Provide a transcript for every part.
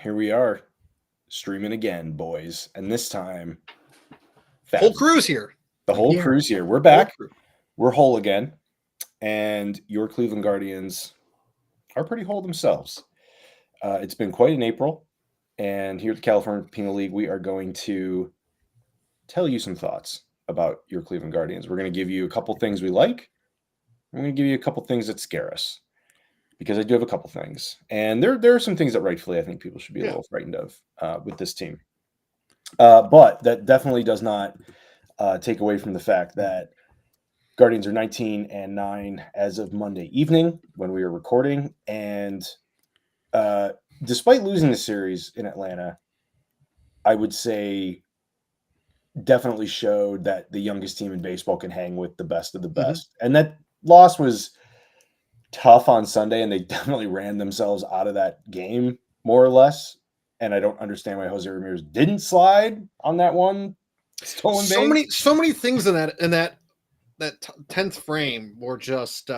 Here we are, streaming again, boys. And this time, Whole Fabs, crew's here. the whole here. crew's here. We're Whole back. crew. We're whole again. And your Cleveland Guardians are pretty whole themselves. It's been quite an April. And here at the California Penal League, we are going to tell you some thoughts about your Cleveland Guardians. We're going to give you a couple things we like. We're going to give you a couple things that scare us. Because I do have a couple things. And there are some things that rightfully I think people should be a little frightened of with this team. But that definitely does not take away from the fact that Guardians are 19-9 as of Monday evening when we are recording. And despite losing the series in Atlanta, I would say definitely showed that the youngest team in baseball can hang with the best of the best. And that loss was tough on Sunday, and they definitely ran themselves out of that game, more or less. And I don't understand why Jose Ramirez didn't slide on that one stolen base. So many things in that 10th frame were just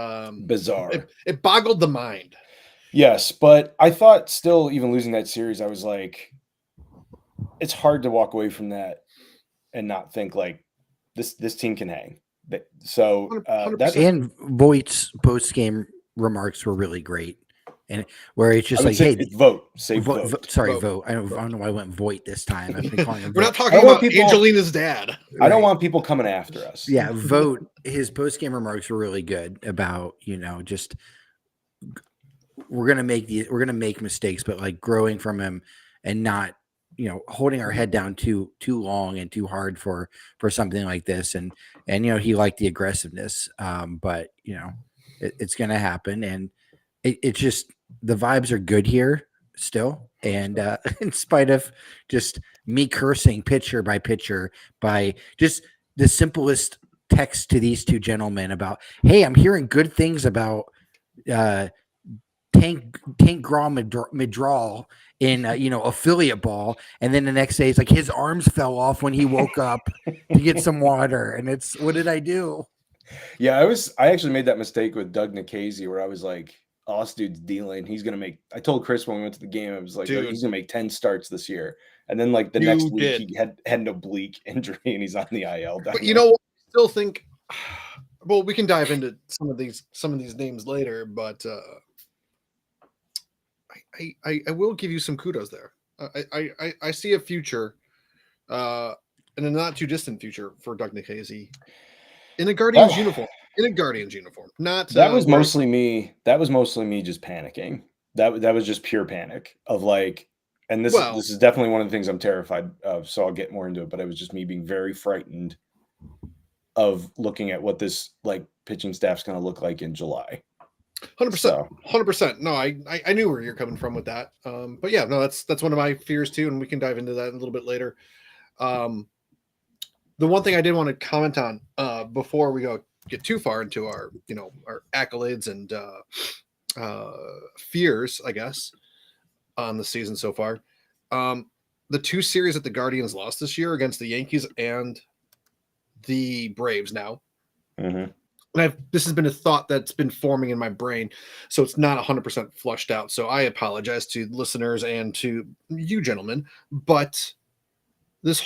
Bizarre. It boggled the mind. Yes, but I thought still, even losing that series, I was like, it's hard to walk away from that and not think like this team can hang. So 100%. And Voigt's post-game remarks were really great. And where it's just like, hey, vote. Vote. I don't know why I went Voigt this time. I've been calling him We're Voigt. not talking about Angelina's dad. I don't want people coming after us. Yeah, Vogt. His post-game remarks were really good about, just we're gonna make mistakes, but like growing from him and not, holding our head down too long and too hard for something like this. And he liked the aggressiveness. But it's gonna happen, and it's just the vibes are good here still. And in spite of just me cursing pitcher by pitcher by just the simplest text to these two gentlemen about, hey, I'm hearing good things about Tank Midral in affiliate ball, and then the next day it's like his arms fell off when he woke up to get some water, and it's, what did I do? Yeah, I actually made that mistake with Doug Nikhazy where I was like, oh, this dude's dealing. He's gonna make. I told Chris when we went to the game, I was like, oh, he's gonna make 10 starts this year, and then like the next week he had an oblique injury and he's on the IL. But I still think. Well, we can dive into some of these names later, but. I will give you some kudos there. I see a future, in a not too distant future for Doug Nikhazy in a Guardians uniform. Not that was mostly me. That was mostly me just panicking. That was just pure panic of like, and this is definitely one of the things I'm terrified of. So I'll get more into it. But it was just me being very frightened of looking at what this like pitching staff's going to look like in July. 100%. No, I knew where you're coming from with that. But yeah, no, that's one of my fears too, and we can dive into that a little bit later. The one thing I did want to comment on before we get too far into our our accolades and fears, I guess, on the season so far. The two series that the Guardians lost this year against the Yankees and the Braves now. Mm-hmm. And this has been a thought that's been forming in my brain, so it's not 100% flushed out. So I apologize to listeners and to you gentlemen, but this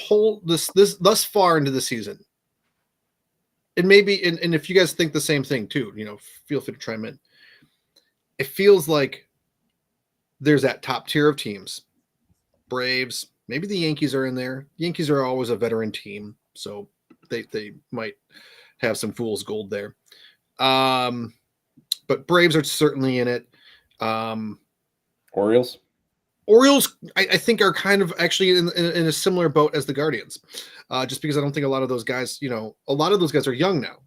thus far into the season, and maybe, and if you guys think the same thing too, feel free to chime in. It feels like there's that top tier of teams, Braves, maybe the Yankees are in there. Yankees are always a veteran team, so they might have some fool's gold there. But Braves are certainly in it. Orioles, I think are kind of actually in a similar boat as the Guardians, just because I don't think a lot of those guys, a lot of those guys are young now.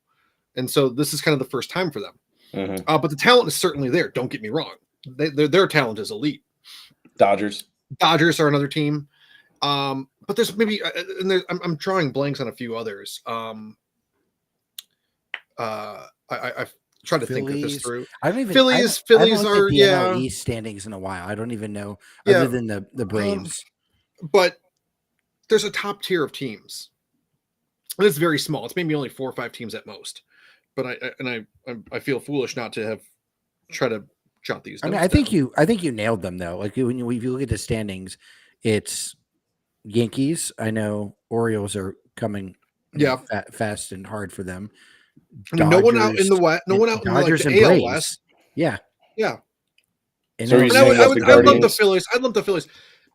And so this is kind of the first time for them. Mm-hmm. But the talent is certainly there. Don't get me wrong. Their talent is elite. Dodgers are another team. But there's maybe, and I'm drawing blanks on a few others. I've tried to think of this through. Phillies are East standings in a while. I don't even know other than the Braves. But there's a top tier of teams. And it's very small. It's maybe only 4 or 5 teams at most. But I feel foolish not to have try to jot these. I mean, notes I down. think you nailed them though. Like if you look at the standings, it's Yankees. I know Orioles are coming. Yeah. Fast and hard for them. I mean, no one out in the West, no one out in like Dodgers the and AL Braves. West. Yeah. Yeah. And So then you're And I saying would, I that would, the I would love the Guardians- Phillies. I'd love the Phillies,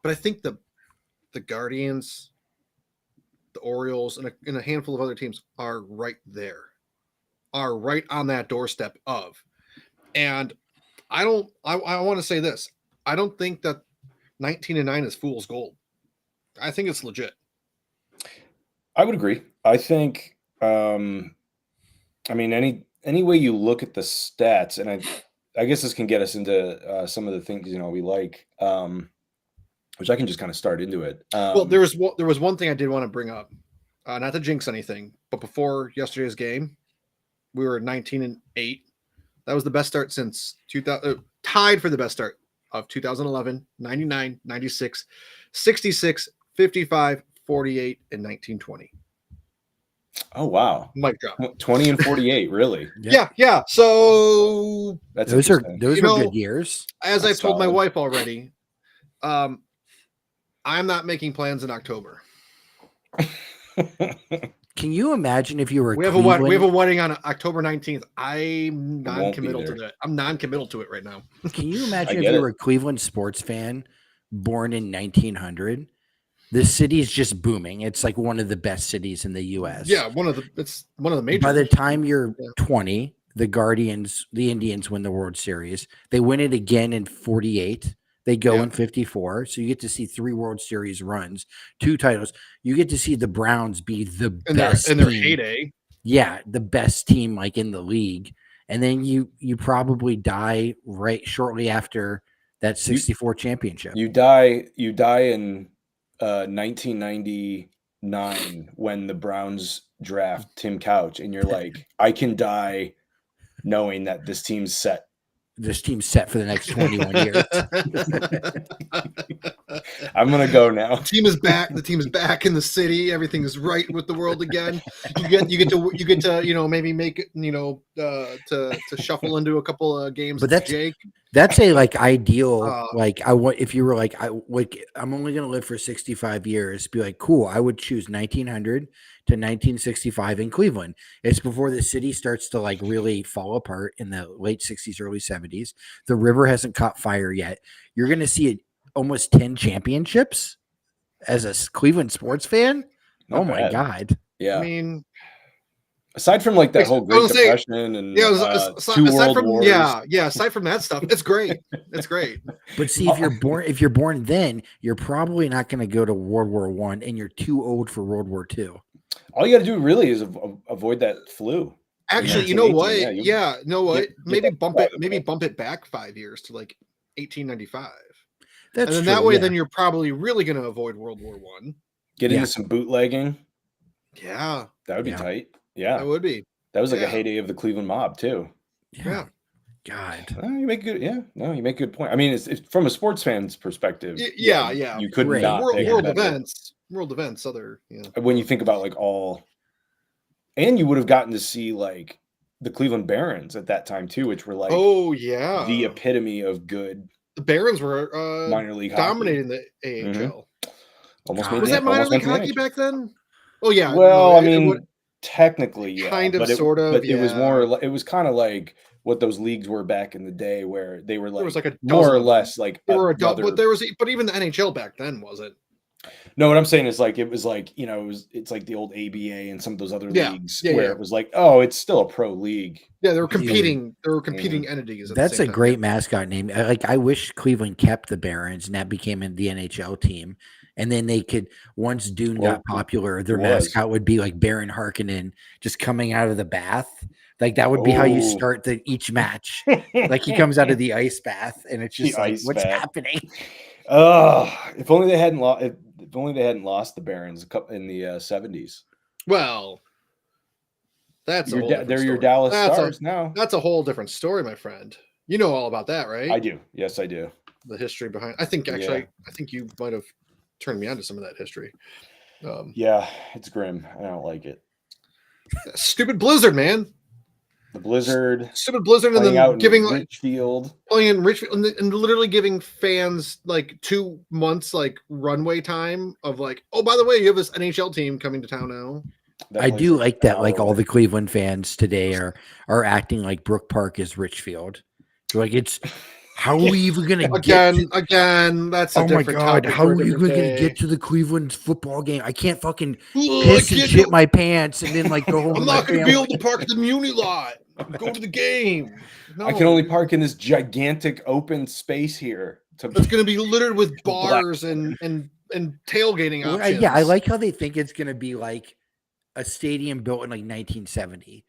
but I think the Guardians, the Orioles, and a handful of other teams are right there, are right on that doorstep of. And I want to say this. I don't think that 19-9 is fool's gold. I think it's legit. I would agree. I think, I mean, any way you look at the stats, and I guess this can get us into some of the things we like, which I can just kind of start into it. Well, there was one thing I did want to bring up, not to jinx anything, but before yesterday's game, we were 19-8. That was the best start since 2000, tied for the best start of 2011, 99, 96, 66, 55, 48, and 1920. Oh wow, Mic drop. 20 and 48, really? Yeah. So That's those are interesting. good years. as That's I've told my solid. wife already, I'm not making plans in October. Can you imagine if you were We have a wedding on October 19th. I'm won't be non-committal to there. that. I'm non-committal to it right now. Can you imagine if get you it. were a Cleveland sports fan born in 1900? The city is just booming. It's like one of the best cities in the U.S. Yeah, it's one of the major. By the time you're Yeah. 20, the Indians win the World Series. They win it again in 48. They go Yeah. in 54. So you get to see 3 World Series runs, 2 titles. You get to see the Browns be the best in their team. heyday. Yeah, the best team like in the league. And then you probably die right shortly after that 64 championship. You die in 1999 when the Browns draft Tim Couch, and you're like, I can die knowing that this team's set. This team's set for the next 21 years. I'm gonna go now. The team is back. The team is back in the city. Everything is right with the world again. You get to maybe make it to shuffle into a couple of games. But with that's- Jake. That's a like ideal Uh, if you were like I'm only going to live for 65 years, be like cool, I would choose 1900 to 1965 in Cleveland. It's before the city starts to like really fall apart in the late 60s, early 70s. The river hasn't caught fire yet. You're going to see almost 10 championships as a Cleveland sports fan. Not Oh my bad. God. Yeah. I mean, Aside from like that whole I Great was gonna say, Depression and yeah. 2 Aside World from Wars. aside from that stuff, it's great. It's great. But see, if you're born then, you're probably not going to go to World War I, and you're too old for World War II. All you got to do really is avoid that flu. Actually, you know what? 1918, Yeah, you know what? get Maybe that bump out it. of Maybe it. bump it back 5 years to like 1895, That's and then true, that way, yeah. then you're probably really going to avoid World War One. Get Yeah. into some bootlegging. Yeah, That would be Yeah. tight. that Yeah. would be. That was like a Yeah. heyday of the Cleveland mob too. Yeah. God. You make good. Yeah. No, you make a good point. I mean, it's from a sports fan's perspective. Yeah. You could Right. not World, pick world better. events. Other. When you think about like and you would have gotten to see like the Cleveland Barons at that time too, which were like Oh yeah. the epitome of good The Barons were minor league hockey. dominating the AHL. Almost God. made Was the- that minor almost league went to the hockey NHL. back then? Oh yeah. Well, no, I it mean, would- technically, yeah, kind of, but sort of, but it was yeah. more. It was kind of like what those leagues were back in the day, where they were there like, was like a more dozen or of them. less like There were a another- but even the NHL back then wasn't. No, what I'm saying is like it was like it's like the old ABA and some of those other Yeah, leagues yeah, where yeah. it was like, oh, it's still a pro league. Yeah, they were Yeah. competing. There were competing entities. At the That's same a time. great mascot name. I wish Cleveland kept the Barons and that became the NHL team. And then they could, once Dune Well, got popular, their it was. mascot would be like Baron Harkonnen just coming out of the bath. Like that would be how you Oh. start each match. Like he comes out of the ice bath and it's The just like, ice what's bath. happening? If only they hadn't lost. If only they hadn't lost the Barons in the 70s. Well, that's a whole different They're your story. Dallas That's Stars now. That's a whole different story, my friend. You know all about that, right? I do. Yes, I do. The history behind. I think actually, I think you might have turned me on to some of that history. Yeah, it's grim. I don't like it. Stupid Blizzard, man. the Blizzard, Stupid Blizzard, and playing then out giving in like Richfield. playing in Richfield and literally giving fans like 2 months like runway time of like, oh, by the way, you have this NHL team coming to town now. I do like that. Like all hour. the Cleveland fans today are acting like Brook Park is Richfield. They're like, it's how are we even gonna get to, Again, that's a oh my different god, topic how for a are you different gonna day. get to the Cleveland football game? I can't fucking Ugh, I piss and can't shit go- my pants and then like go home. I'm to not my going to be family. able to park at the Muni lot. Go to the game. No. I can only park in this gigantic open space here. It's going to be littered with Black- bars and tailgating Well, options. yeah, I like how they think it's gonna be like a stadium built in like 1970,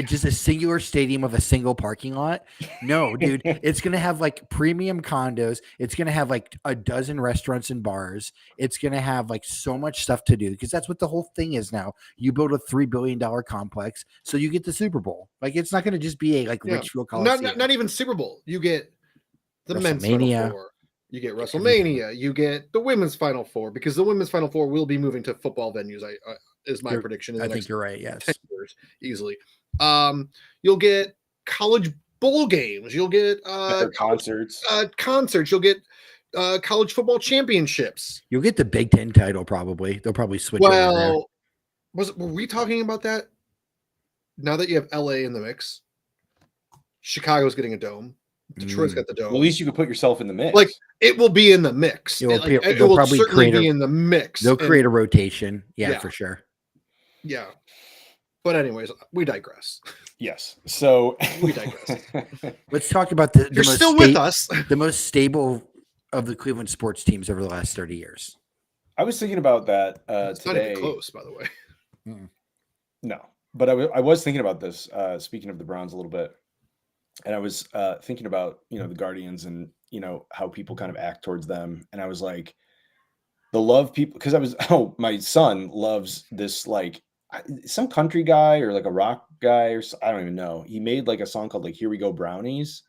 just a singular stadium of a single parking lot. No, dude, it's gonna have like premium condos. It's gonna have like a dozen restaurants and bars. It's gonna have like so much stuff to do because that's what the whole thing is now. You build a $3 billion complex, so you get the Super Bowl. Like it's not gonna just be a like Yeah. Richfield Coliseum. Not even Super Bowl. You get the men's Final WrestleMania. Four. You get WrestleMania. You get the women's Final Four because the women's Final Four will be moving to football venues. Is my prediction. In the I next think you're right. Yes. 10 years easily. You'll get college bowl games. You'll get better concerts. concerts. You'll get college football championships. You'll get the Big Ten title probably. They'll probably switch over there. Well, were we talking about that? Now that you have LA in the mix, Chicago's getting a dome. Detroit's got the dome. Well, at least you could put yourself in the mix. Like it will be in the mix. It will It they'll will probably certainly create be a- in the mix. They'll And- create a rotation. Yeah, Yeah. for sure. yeah. But anyways, we digress. yes. So We digress. Let's talk about the You're most still with us. the most stable of the Cleveland sports teams over the last 30 years. I was thinking about that It's not today. even close, by the way. No, but I was thinking about this. Speaking of the Browns a little bit, and I was thinking about the Guardians and how people kind of act towards them, and I was like, the love people because my son loves this like some country guy or like a rock guy or I don't even know. He made like a song called like "Here We Go Brownies,"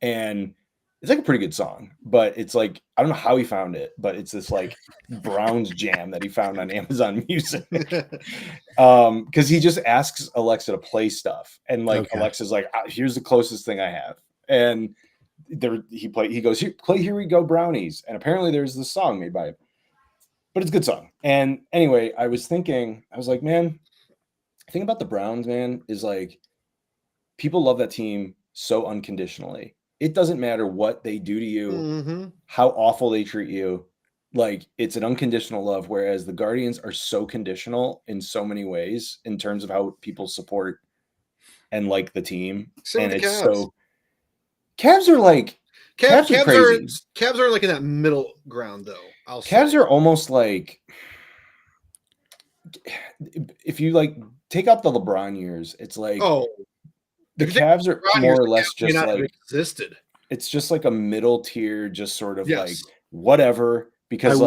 and it's like a pretty good song, but it's like I don't know how he found it, but it's this like Browns jam that he found on Amazon Music. Because he just asks Alexa to play stuff, and like Okay. Alexa's like, "Here's the closest thing I have," and he goes, "Play Here We Go Brownies," and apparently there's this song made by him, but it's a good song. And anyway, I was like, man, the thing about the Browns, man, is like people love that team so unconditionally. It doesn't matter what they do to you, Mhm. how awful they treat you. Like it's an unconditional love, whereas the Guardians are so conditional in so many ways in terms of how people support and like the team. Same And with the it's Cavs. so Cavs are like Cavs are crazy. Cavs are like in that middle ground, though. Cavs are almost like if you like take out the LeBron years, it's like the if you take Cavs are LeBron more years, or the less Cavs may just not have like existed. it's just like a middle tier, just sort of like Yes. whatever. Because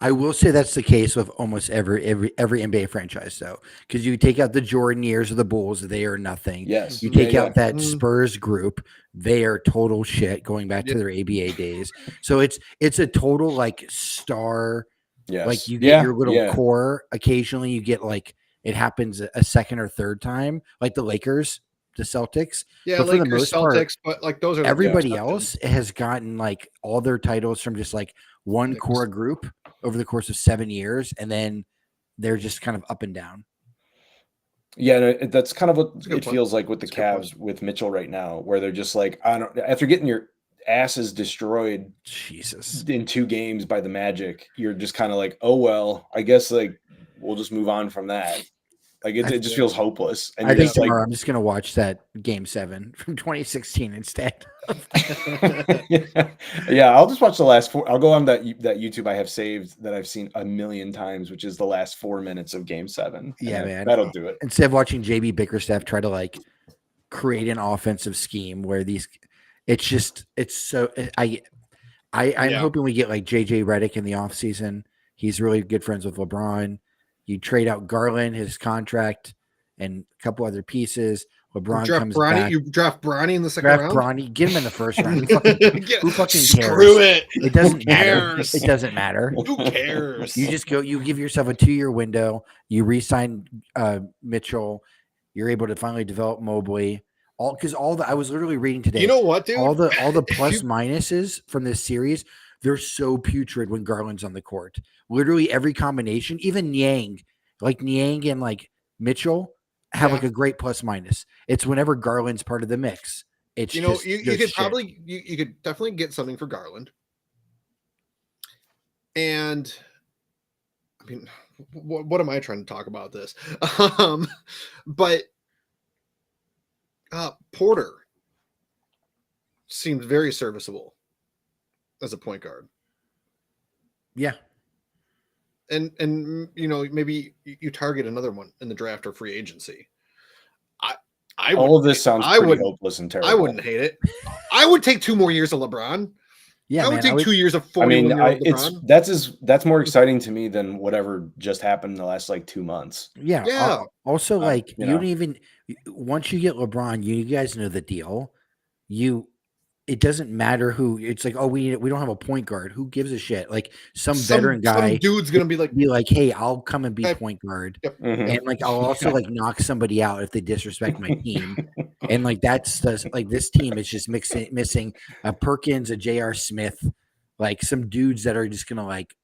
I will say that's the case with almost every NBA franchise, though, because you take out the Jordan years of the Bulls, they are nothing. yes, You take yeah, out that Mm. Spurs group, they are total shit going back to Yeah. their ABA days. So it's a total like star. yes. Like you get Yeah, your little yeah. core. Occasionally you get like it happens a second or third time, like the Lakers, the Celtics. Yeah, But for the Lakers, most part, Celtics, but like those are the Everybody exceptions. else has gotten like all their titles from just like one Knicks. core group over the course of 7 years, and then they're just kind of up and down. Yeah, no, that's kind of what That's a good it point. feels like with the That's a good point. Cavs with Mitchell right now, where they're just like, I don't. After getting your asses destroyed Jesus. in 2 games by the Magic, you're just kind of like, oh well, I guess like we'll just move on from that. Like it just feels hopeless. And I you're think just like, tomorrow I'm just gonna watch that Game 7 from 2016 instead. yeah, I'll just watch the last 4. I'll go on that YouTube I have saved that I've seen a million times, which is the last 4 minutes of Game 7. And Yeah, man. that'll do it. Instead of watching JB Bickerstaff try to like create an offensive scheme where it's so I'm Yeah. hoping we get like JJ Redick in the offseason. He's really good friends with LeBron. You trade out Garland, his contract, and a couple other pieces. LeBron comes back. You draft Bronny in the second Draft round. Bronny, get him in the first round. Who fucking cares? Screw it. It doesn't matter. cares? It doesn't matter. Who cares? You just go. You give yourself a 2-year window. You re-sign Mitchell. You're able to finally develop Mobley. I was literally reading today. You know what, dude? all the If plus you- minuses from this series, they're so putrid when Garland's on the court. Literally every combination, even Niang and like Mitchell have Yeah. like a great plus minus. It's whenever Garland's part of the mix. It's you know, just you just could shit. probably you could definitely get something for Garland. And I mean, what am I trying to talk about this? But Porter seems very serviceable as a point guard. Yeah. And you know, maybe you target another one in the draft or free agency. I All of this sounds I pretty wouldn't- hopeless and terrible. I wouldn't hate it. I would take 2 more years of LeBron. Yeah, I would man. take 2 years of I 41 mean, year old LeBron. that's more exciting to me than whatever just happened in the last like 2 months. Yeah. Yeah. Also, like you you know. don't even once you get LeBron, you guys know the deal. It doesn't matter who. It's like, oh, we don't have a point guard. Who gives a shit? Like some veteran guy some dude's gonna be like, hey, I'll come and be Hey. point guard, Mhm. and like I'll also like knock somebody out if they disrespect my team. And like that's like this team is just missing a Perkins, a J.R. Smith, like some dudes that are just gonna like.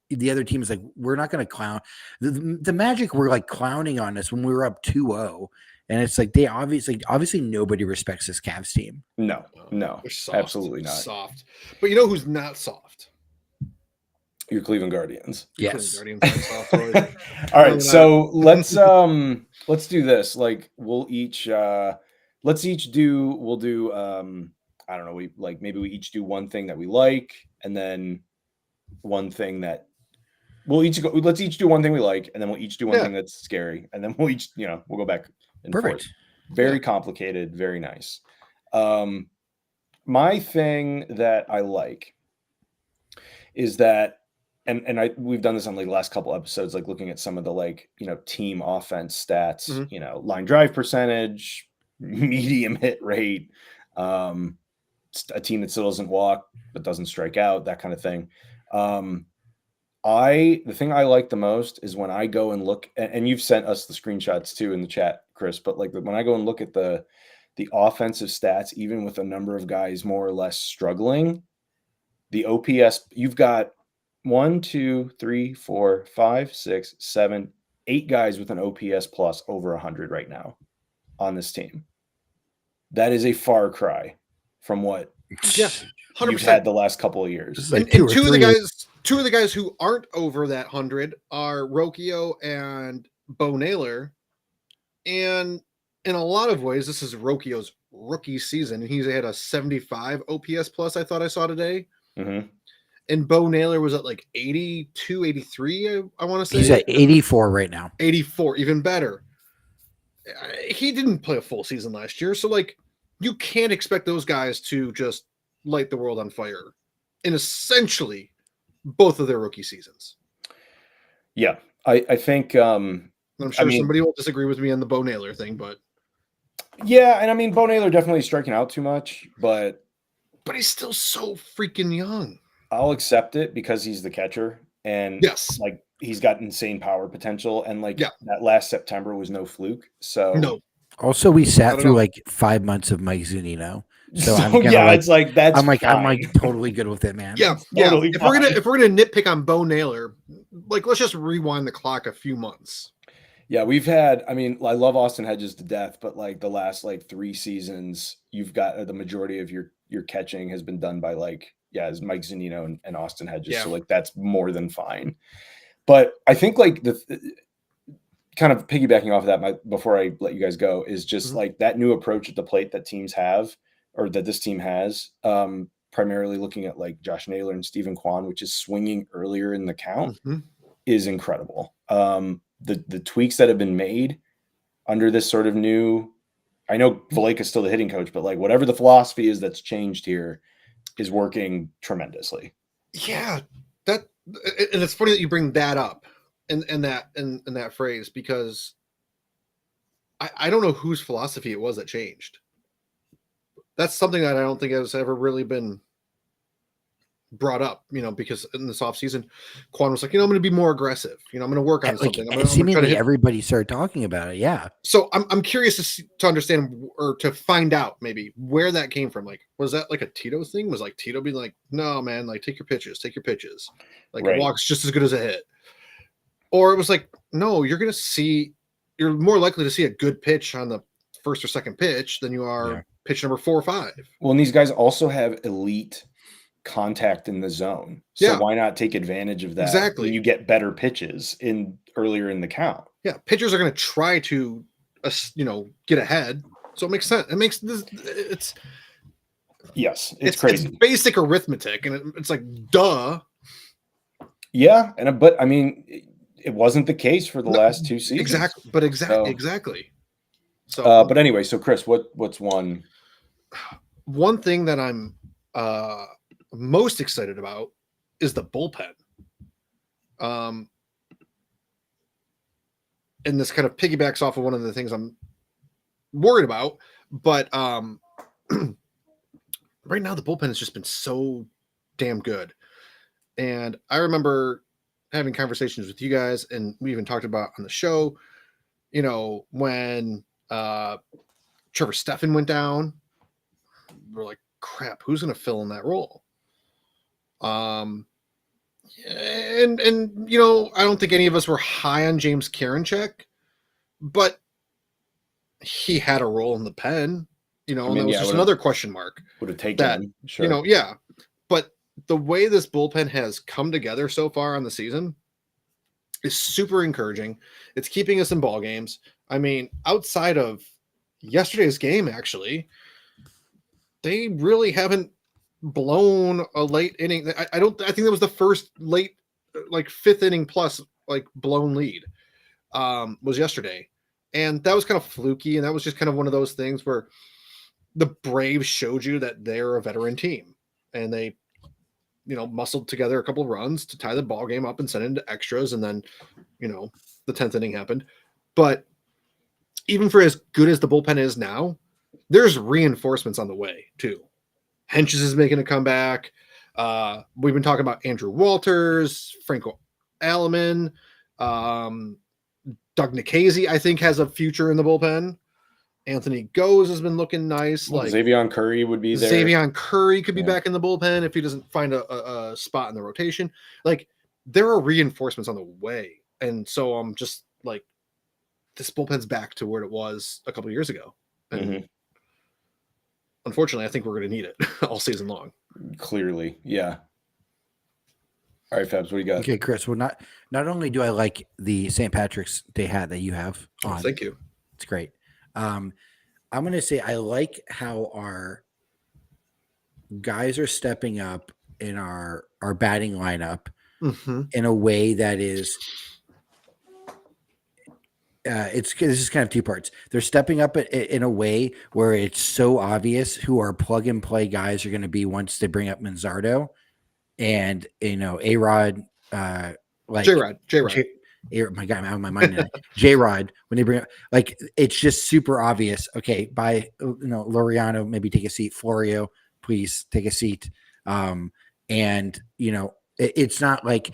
The other team is like, we're not going to clown. The Magic were like clowning on us when we were up 2-0. And it's like they obviously nobody respects this Cavs team. No, they're soft, absolutely not. soft. But you know who's not soft? Your Cleveland Guardians. Yes. Guardians aren't soft either. All No, right, they're so let's do this. Like we'll each we'll do I don't know, maybe we each do one thing that we like, and then one thing that let's each do one thing we like, and then we'll each do one thing that's scary, and then we'll each, we'll go back and Perfect. forth. Very complicated, very nice. My thing that I like is that, and we've done this on like the last couple episodes, like looking at some of the like, team offense stats, Mhm. line drive percentage, medium hit rate, a team that still doesn't walk but doesn't strike out, that kind of thing. The thing I like the most is when I go and look, and you've sent us the screenshots too in the chat, Chris, but like when I go and look at the offensive stats, even with a number of guys more or less struggling, the OPS, you've got 1, 2, 3, 4, 5, 6, 7, 8 guys with an OPS plus over 100 right now on this team. That is a far cry from what Yeah, 100%. you've had the last couple of years. This is like And two two or of the three. guys, of the guys who aren't over that 100 are Rocchio and Bo Naylor. And in a lot of ways, this is Rocchio's rookie season. He's had a 75 OPS plus, I thought I saw today. Mm-hmm. And Bo Naylor was at like 82, 83, I want to say. He's at 84 right now. 84, even better. He didn't play a full season last year. So, like, you can't expect those guys to just light the world on fire in essentially both of their rookie seasons. Yeah, I think I'm sure somebody will disagree with me on the Bo Naylor thing, but yeah, and I mean Bo Naylor definitely striking out too much, but he's still so freaking young. I'll accept it because he's the catcher, and Yes, like he's got insane power potential, and like Yeah. that last September was no fluke. So no, Also, we I sat don't through know. like 5 months of Mike Zunino. So I'm so gonna yeah, like, it's like that's I'm like fine. totally good with it, man. yeah, Totally If we're fine. gonna nitpick on Bo Naylor, like let's just rewind the clock a few months. Yeah, we've had, I mean, I love Austin Hedges to death, but like the last like 3 seasons, you've got the majority of your catching has been done by like, it's Mike Zunino and Austin Hedges. Yeah. So like that's more than fine. But I think like the kind of piggybacking off of that, before I let you guys go, is just Mhm. like that new approach at the plate that teams have, or that this team has, primarily looking at like Josh Naylor and Stephen Kwan, which is swinging earlier in the count, Mhm. is incredible. The tweaks that have been made under this sort of new, I know Valleca's still the hitting coach, but like whatever the philosophy is that's changed here is working tremendously. Yeah, and it's funny that you bring that up in that phrase, because I don't know whose philosophy it was that changed. That's something that I don't think has ever really been brought up, because in this offseason, Quan was like, I'm going to be more aggressive. I'm going to work on Like something. I'm gonna try to seemingly hit. everybody started talking about it. Yeah. So I'm curious to understand or to find out maybe where that came from. Like, was that like a Tito thing? Was like Tito being like, no, man, like take your pitches. Like Right. a walk's just as good as a hit. Or it was like, no, you're more likely to see a good pitch on the first or second pitch than you are pitch number 4 or 5. Well, and these guys also have elite contact in the zone. So Yeah. why not take advantage of that? Exactly. When you get better pitches earlier in the count. Yeah, pitchers are going to try to, get ahead. So it makes sense. It makes this. Yes, it's crazy. It's basic arithmetic, and it's like, duh. Yeah, but I mean, it wasn't the case for the last 2 seasons. Exactly, but exactly. So, but anyway, so Chris, what's one thing that I'm most excited about is the bullpen. And this kind of piggybacks off of one of the things I'm worried about, but right now the bullpen has just been so damn good. And I remember having conversations with you guys, and we even talked about on the show, when Trevor Stephan went down, we're like, crap, who's going to fill in that role? And I don't think any of us were high on James Karinchak, but he had a role in the pen, and that was just another question mark. Would have taken him, sure. Yeah. But the way this bullpen has come together so far on the season is super encouraging. It's keeping us in ball games. I mean, outside of yesterday's game, actually, they really haven't blown a late inning. I think that was the first late, like 5th inning plus, like blown lead was yesterday. And that was kind of fluky. And that was just kind of one of those things where the Braves showed you that they're a veteran team, and they, muscled together a couple of runs to tie the ball game up and send it into extras. And then, the 10th inning happened. But even for as good as the bullpen is now, there's reinforcements on the way too. Henches is making a comeback. We've been talking about Andrew Walters, Franco Alaman, Doug Nikhazy, I think, has a future in the bullpen. Anthony Goes has been looking nice. Well, like Xavion Curry would be there. Xavion Curry could be back in the bullpen if he doesn't find a spot in the rotation. Like, there are reinforcements on the way. And so I'm just like, this bullpen's back to where it was a couple of years ago. And unfortunately, I think we're going to need it all season long. Clearly. Yeah. All right, Fabs, what do you got? Okay, Chris. Well, not only do I like the St. Patrick's Day hat that you have on. Oh, thank you. It's great. I'm going to say I like how our guys are stepping up in our batting lineup in a way that is this is kind of 2 parts. They're stepping up in a way where it's so obvious who our plug and play guys are going to be once they bring up Manzardo and A-Rod, like J-Rod. My God, I'm out of my mind now. J-Rod, when they bring up, like, it's just super obvious. Okay, by Laureano, maybe take a seat. Florio, please take a seat. And it's not like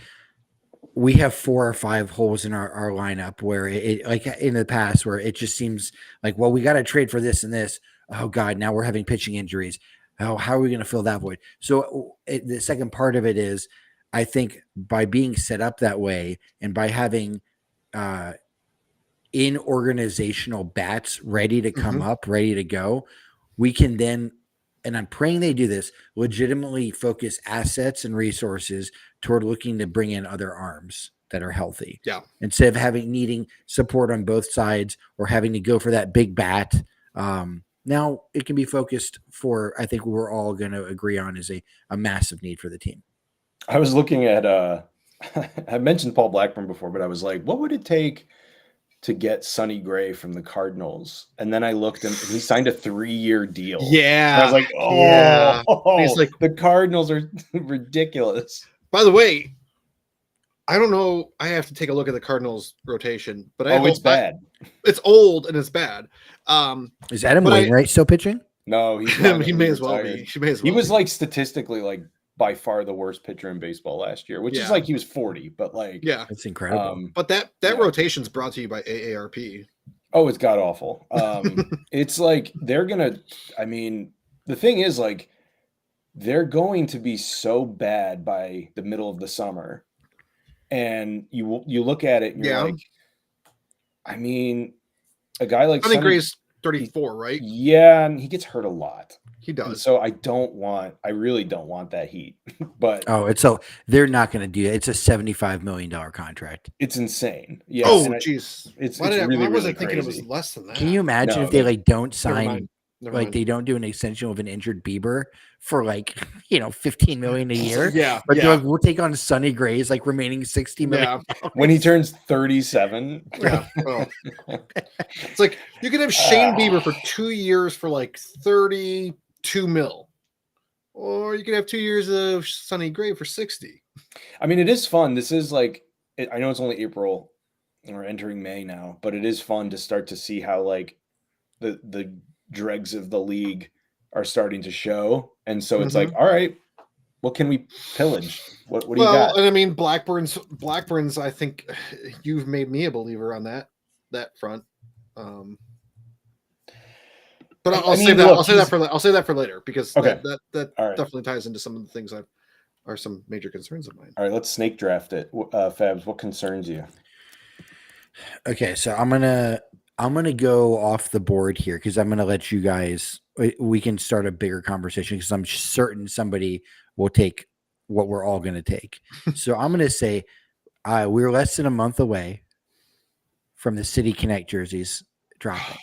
we have 4 or 5 holes in our lineup where it like in the past where it just seems like, well, we got to trade for this and this. Oh God, now we're having pitching injuries. Oh, how are we going to fill that void? So the second part of it is, I think by being set up that way and by having in organizational bats ready to come up, ready to go, we can then, and I'm praying they do this, legitimately focus assets and resources toward looking to bring in other arms that are healthy. Yeah. Instead of needing support on both sides or having to go for that big bat. Now it can be focused for, I think we're all going to agree on, is a massive need for the team. I was looking at I mentioned Paul Blackburn before, but I was like, what would it take to get Sonny Gray from the Cardinals? And then I looked and he signed a 3-year deal. Yeah. And I was like, He's like, the Cardinals are ridiculous. By the way, I don't know. I have to take a look at the Cardinals rotation, but it's bad. It's old and it's bad. Is Adam Wainwright still pitching? No, he's he may as well be. He was like statistically like by far the worst pitcher in baseball last year, which is Yeah. like he was 40, but like, Yeah. That's incredible. But that yeah. rotation's brought to you by AARP. Oh, it's god awful. It's like I mean, the thing is, like, they're going to be so bad by the middle of the summer. And you look at it and you're Yeah. like, I mean, a guy like Sonny Sonny, Gray's 34, right? yeah, and he gets hurt a lot. He And does. so I really don't want that heat. But Oh, so they're not going to do that. It's a $75 million contract. it's insane. Yeah. Oh, and jeez. it's Why really, was I really thinking it was crazy. less than that? Can you imagine No, if they they- like don't Never sign, mind. Never like mind. they don't do an extension of an injured Bieber for like, $15 million a year? Yeah. But they're Yeah. like, we'll take on Sonny Gray's like remaining $60 million. Yeah. When he turns 37, Yeah. Oh. It's like you could have Shane Bieber for 2 years for like 32 mil. Or you could have 2 years of Sonny Gray for 60. I mean, it is fun. This is like, I know it's only April and we're entering May now, but it is fun to start to see how like the dregs of the league are starting to show. And so it's like, all right, what can we pillage? What do you got? And I mean, Blackburn's. I think you've made me a believer on that front. But I'll I mean, save that. look, I'll say that for later because Okay. that All right. definitely ties into some of the things that are some major concerns of mine. All right, let's snake draft it. Fabs, what concerns you? Okay, so I'm gonna go off the board here because I'm gonna let you guys. We can start a bigger conversation because I'm certain somebody will take what we're all gonna take. So I'm gonna say we're less than a month away from the City Connect jerseys dropping,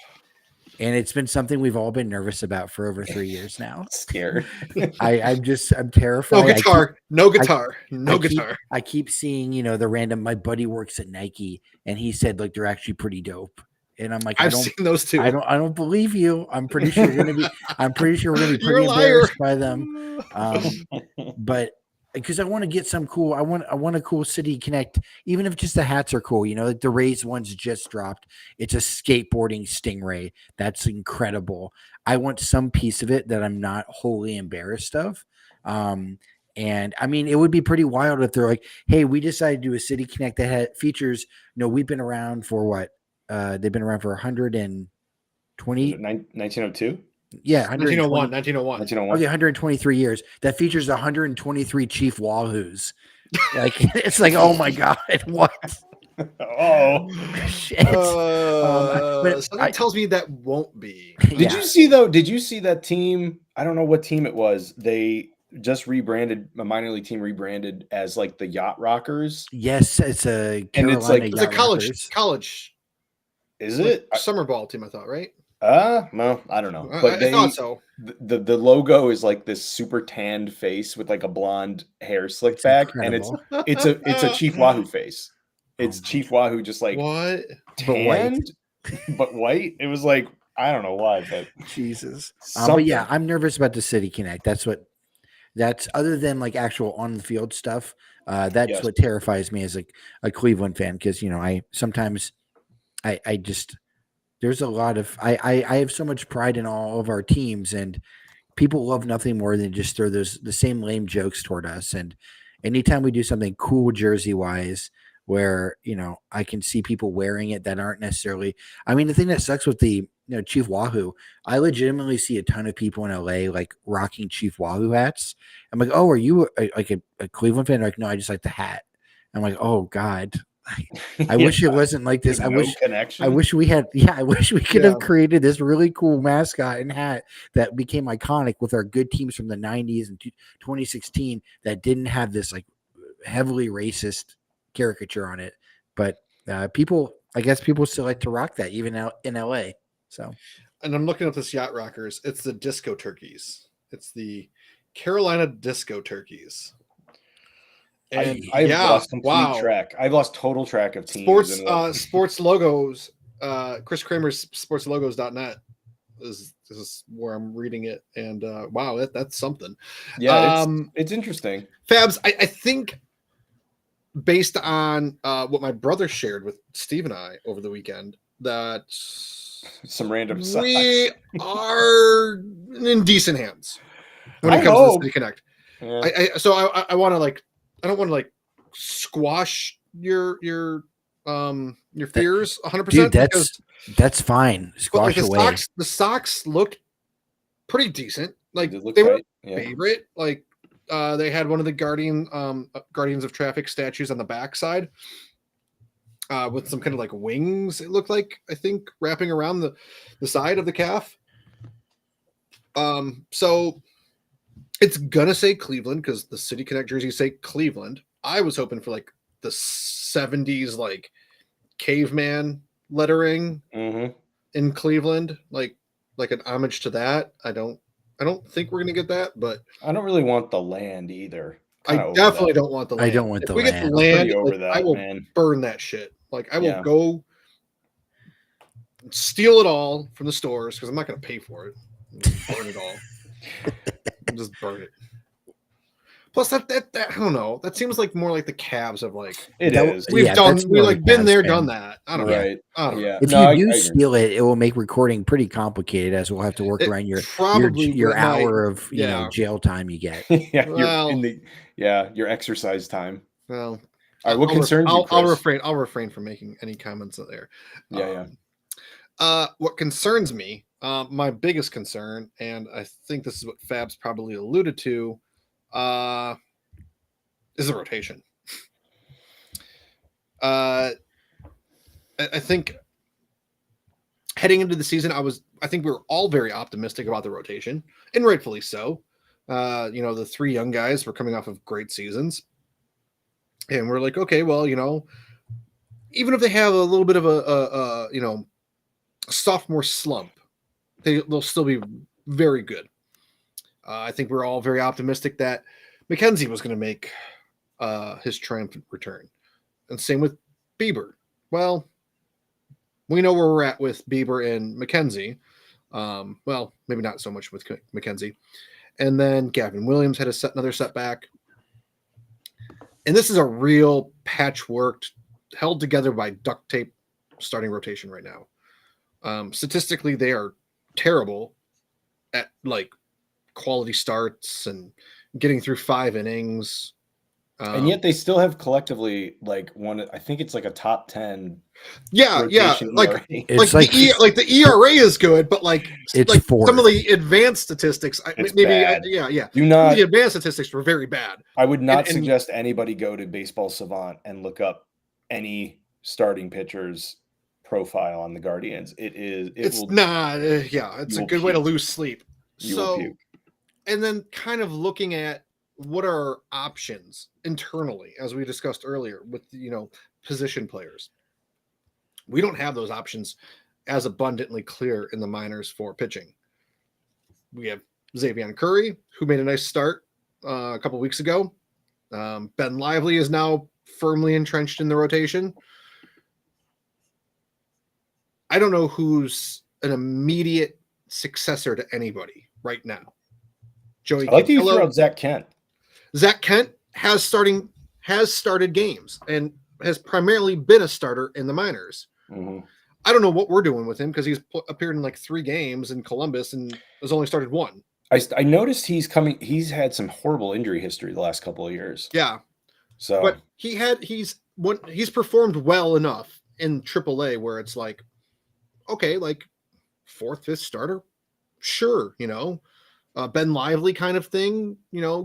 and it's been something we've all been nervous about for over 3 years now. Scared. I'm terrified. No guitar. I keep seeing, the random. My buddy works at Nike, and he said like they're actually pretty dope. And I'm like, I've seen those too. I don't believe you. I'm pretty sure we're gonna be You're pretty a liar. embarrassed by them. But because I want to get some cool, I want a cool City Connect, even if just the hats are cool. Like the Rays ones just dropped. It's a skateboarding Stingray. That's incredible. I want some piece of it that I'm not wholly embarrassed of. And I mean, it would be pretty wild if they're like, hey, we decided to do a City Connect that features, we've been around for what? They've been around for 120. 1902? Yeah, 1901. 1901. Okay, 123 years. That features 123 Chief Wahoos. Like it's like, oh my god, what? Oh, Shit. But Something tells me that won't be. Did you see that team? I don't know what team it was. They just rebranded, a minor league team rebranded as like the Yacht Rockers. Yes, it's a And it's Carolina like- It's a Yacht college Rockers. Is it? summer ball team? I thought, right? No, I don't know. But I thought so. the logo is like this super tanned face with like a blonde hair slicked It's back, incredible. and it's a Chief Wahoo face. It's Chief Wahoo just like What? But white. tanned, but white. It was like, I don't know why, but Jesus. But something. yeah, I'm nervous about the City Connect. That's other than like actual on the field stuff. That's Yes. what terrifies me as a Cleveland fan because I sometimes I just there's a lot of I have so much pride in all of our teams, and people love nothing more than just throw the same lame jokes toward us. And anytime we do something cool jersey wise, where I can see people wearing it that aren't necessarily. I mean, the thing that sucks with the Chief Wahoo, I legitimately see a ton of people in LA like rocking Chief Wahoo hats. I'm like, oh, are you a Cleveland fan? They're like, no, I just like the hat. I'm like, oh God. I wish it wasn't like this. I wish we had. Yeah, I wish we could have created this really cool mascot and hat that became iconic with our good teams from the 90s and 2016 that didn't have this like heavily racist caricature on it. But I guess people still like to rock that even out in LA. So, And I'm looking up this Yacht Rockers. It's the Disco Turkeys. It's the Carolina Disco Turkeys. And I've lost complete track. I've lost total track of teams. Sports logos. Chris Kramer's sportslogos.net is where I'm reading it, and wow, that's something. Yeah, it's interesting. Fabs, I think based on what my brother shared with Steve and I over the weekend, that some random we are in decent hands when it comes to the City Connect. Yeah. I want to like, I don't want to like squash your fears 100%. Dude, because, that's fine. but like Squash away. the Sox looked pretty decent. Like They look they were tight. Yeah. favorite. Like they had one of the Guardians of Traffic statues on the backside. With some kind of like wings, it looked like, I think, wrapping around the side of the calf. So it's gonna say Cleveland because the City Connect jerseys say Cleveland. I was hoping for like the 70s like caveman lettering Mm-hmm. in Cleveland, like an homage to that. I don't think we're gonna get that, but I don't really want the land either. I Kinda over definitely that. don't want the I land. don't want if the we get the land. land, Pretty over like, that, I will man. burn that shit. Like I will Yeah. go steal it all from the stores because I'm not gonna pay for it. Just burn it all. Just burn it. Plus that I don't know. That seems like more like the Cavs have like It That- is. we've Yeah, done that's we more like like been Cavs there, fan. done that. I don't know. Right. I don't know. Yeah. If No, you do agree. steal it, it will make recording pretty complicated, as we'll have to work It around your probably your might. hour of Yeah. jail time you get. Yeah, Well- your exercise time. Well, All right, what concerns you, I'll Chris? refrain from making any comments there. Yeah. What concerns me, my biggest concern, and I think this is what Fab's probably alluded to, is the rotation. I think heading into the season, I think we were all very optimistic about the rotation, and rightfully so. The three young guys were coming off of great seasons. And we're like, okay, well, even if they have a little bit of a sophomore slump, they'll still be very good. I think we're all very optimistic that McKenzie was going to make his triumphant return, and same with Bieber. Well, we know where we're at with Bieber and McKenzie. Well, maybe not so much with McKenzie. And then Gavin Williams had another setback. And this is a real patchworked, held together by duct tape starting rotation right now. Statistically, they are terrible at like quality starts and getting through 5 innings. And yet they still have collectively like one. I think it's like a top 10. Yeah, rotation like ERA. It's the ERA is good, but like It's like fourth. some of the advanced statistics, It's maybe bad. yeah. Do Some of not. the advanced statistics were very bad. I would not and- suggest anybody go to Baseball Savant and look up any starting pitcher's profile on the Guardians. It's will not, it's you a will good way to puke. lose sleep. You will So, puke. and then kind of looking at what are our options internally, as we discussed earlier, with position players. We don't have those options as abundantly clear in the minors for pitching. We have Xavier Curry, who made a nice start a couple weeks ago. Ben Lively is now firmly entrenched in the rotation. I don't know who's an immediate successor to anybody right now. Joey I like that you Cantillo. threw out Zach Kent. Zach Kent has started games and has primarily been a starter in the minors. Mhm. I don't know what we're doing with him because he's appeared in like 3 games in Columbus and has only started 1. I noticed he's had some horrible injury history the last couple of years. Yeah, So but he's performed well enough in AAA where it's like, okay, like 4th, 5th starter, sure, Ben Lively kind of thing,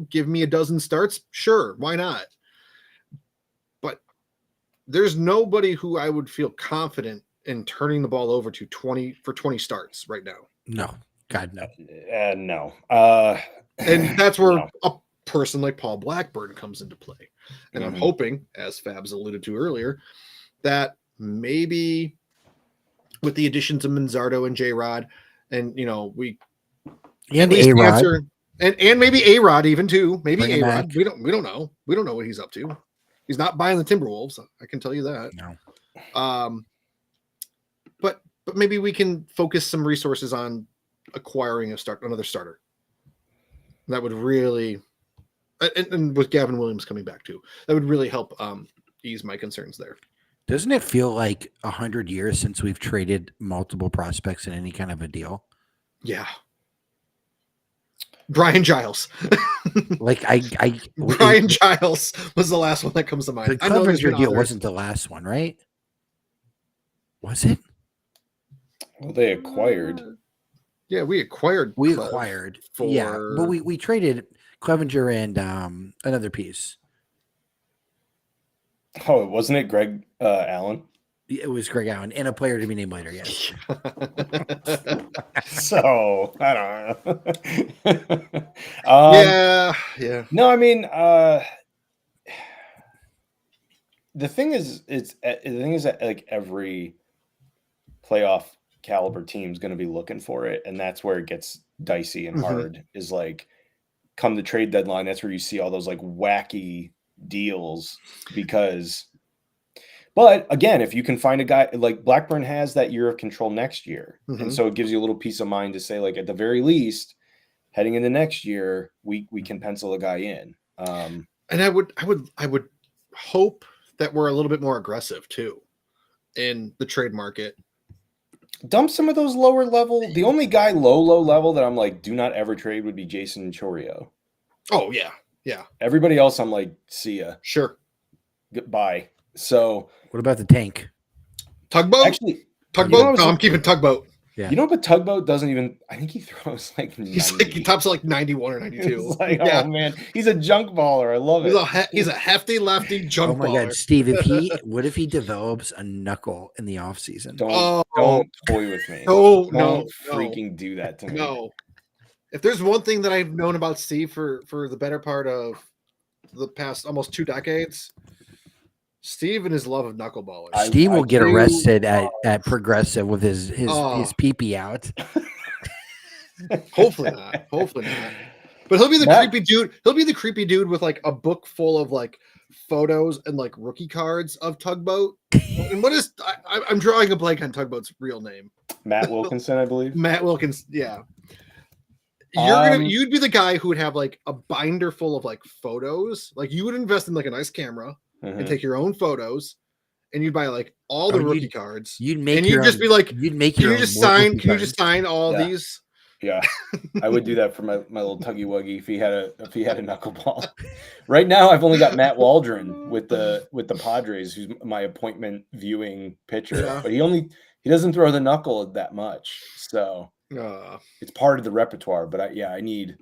give me a dozen starts, sure, why not? But there's nobody who I would feel confident in turning the ball over to 20 starts right now. No, God, no. no. And that's where no. a person like Paul Blackburn comes into play. And I'm Mhm. hoping, as Fabs alluded to earlier, that maybe with the additions of Manzardo and J-Rod, and we And at least A-Rod. answer, and maybe A-Rod even too. Maybe Bring him A-Rod. back. We don't know. We don't know what he's up to. He's not buying the Timberwolves. I can tell you that. No. But maybe we can focus some resources on acquiring another starter. That would really, and with Gavin Williams coming back too, that would really help ease my concerns there. Doesn't it feel like 100 years since we've traded multiple prospects in any kind of a deal? Yeah. Brian Giles. Like Brian Giles was the last one that comes to mind. the I know there's Clevenger been deal others. wasn't the last one, right? Was it? Well, they acquired. Yeah, we acquired. We Clev acquired. for. Yeah, but we traded Clevenger and another piece. Oh, wasn't it Greg Allen? It was Greg Allen and a player to be named later. Yes. So I don't know. Yeah. No, I mean, the thing is that like every playoff caliber team is going to be looking for it, and that's where it gets dicey and Mhm. hard. Is like come the trade deadline, that's where you see all those like wacky deals because. But again, if you can find a guy like Blackburn has that year of control next year, Mhm. and so it gives you a little peace of mind to say, like at the very least, heading into next year, we can pencil a guy in. And I would hope that we're a little bit more aggressive too in the trade market. Dump some of those lower level. The only guy low level that I'm like, do not ever trade would be Jason Chorio. Oh yeah, yeah, Everybody else, I'm like, see ya, sure. goodbye. So What about the tank? Tugboat, actually, tugboat. you know, No, I'm keeping tugboat. Yeah. you know, but Tugboat doesn't even. I think he throws like. He's 90. like he tops like 91 or 92. It's like, Yeah. oh man, he's a junk baller. I love it. He's a hefty lefty junk Oh my baller. God, Steve! What if he develops a knuckle in the offseason? Don't toy with me. No, Don't freaking do that to me. no. If there's one thing that I've known about Steve for the better part of the past almost 2 decades, Steve and his love of knuckleballers. Steve will get do- arrested at Progressive with his pee-pee out. Hopefully not. Hopefully not. But he'll be the That- creepy dude. He'll be the creepy dude with like a book full of like photos and like rookie cards of Tugboat. And what is I'm drawing a blank on Tugboat's real name. Matt Wilkinson, I believe. Matt Wilkins. Yeah. Um, You'd be the guy who would have like a binder full of like photos. Like you would invest in like a nice camera Mhm. and take your own photos, and you'd buy like all the Oh, rookie cards. You'd make And your you'd just own- be like, you'd make Can your you own just rookie sign? Can you cards. just sign all Yeah. these? Yeah, I would do that for my little tuggy wuggy if he had a knuckleball. Right now, I've only got Matt Waldron with the Padres, who's my appointment viewing pitcher, Yeah. but he doesn't throw the knuckle that much, so it's part of the repertoire. But I need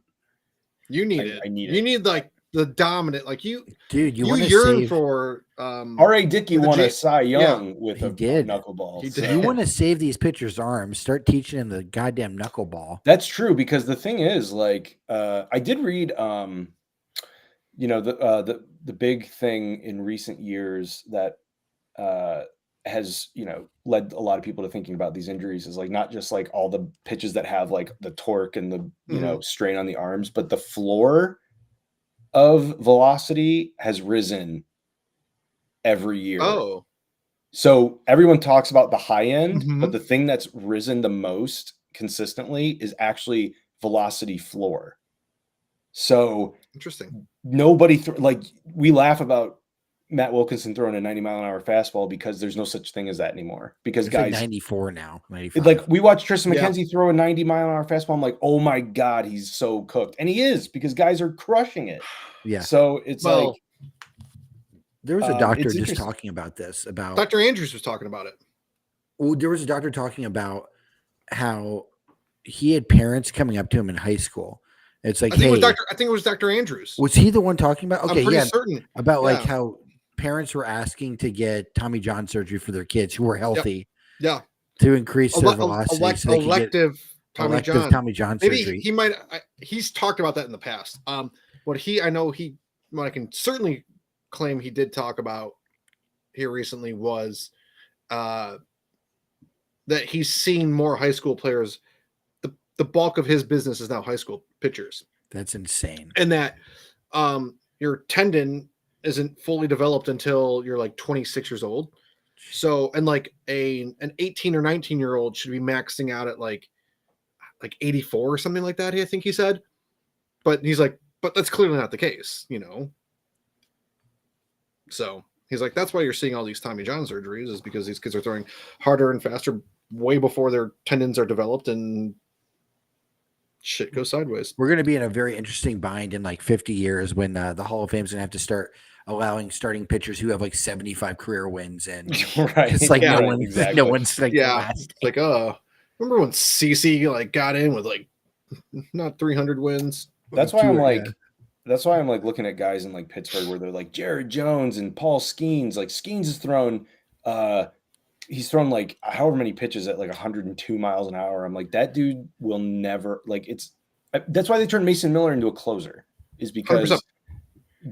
You need I- it. I need You it. need like the dominant, like you Dude, you want to yearn save for R.A. Dickey The won a J- Cy Young with He a did. knuckleball. He so- did. you want to save these pitchers' arms, start teaching them the goddamn knuckleball. That's true because the thing is, like, I did read, the big thing in recent years that has led a lot of people to thinking about these injuries is like not just like all the pitches that have like the torque and the strain on the arms, but the floor of velocity has risen every year. oh So everyone talks about the high end, Mhm. but the thing that's risen the most consistently is actually velocity floor. So interesting. nobody we laugh about Matt Wilkinson throwing a 90-mile-an-hour fastball because there's no such thing as that anymore. Because It's like guys, 94 now, 95. like we watched Tristan Yeah. McKenzie throw a 90-mile-an-hour fastball. I'm like, oh my God, he's so cooked. And he is because guys are crushing it. Yeah. So it's Well, like, There was a doctor it's just interesting. talking about this. About Dr. Andrews was talking about it. well, there was a doctor talking about how he had parents coming up to him in high school. It's like, I think hey, it was Dr. Andrews. was he the one talking about? I'm Okay, pretty yeah, certain. about like yeah. how parents were asking to get Tommy John surgery for their kids who were healthy Yeah. to increase their velocity. so they could get Elective Tommy elective John. Tommy John Maybe surgery. he might. He's talked about that in the past. What I can certainly claim he did talk about here recently was that he's seen more high school players. The bulk of his business is now high school pitchers, That's insane. and that your tendon isn't fully developed until you're like 26 years old. So, and like an 18 or 19-year-old should be maxing out at like 84 or something like that. I think he said, but he's like, but that's clearly not the case, So he's like, that's why you're seeing all these Tommy John surgeries is because these kids are throwing harder and faster way before their tendons are developed and shit goes sideways. We're going to be in a very interesting bind in like 50 years when the Hall of Fame's going to have to start allowing starting pitchers who have like 75 career wins, and Right. it's like Yeah, no one, exactly. no one's like the Yeah, last. it's like remember when CC like got in with like not 300 wins? That's why I'm Two- like, yeah. that's why I'm like looking at guys in like Pittsburgh where they're like Jared Jones and Paul Skeens. Like Skeens has thrown, he's thrown like however many pitches at like 102 miles an hour. I'm like, that dude will never like. That's why they turned Mason Miller into a closer, is because 100%.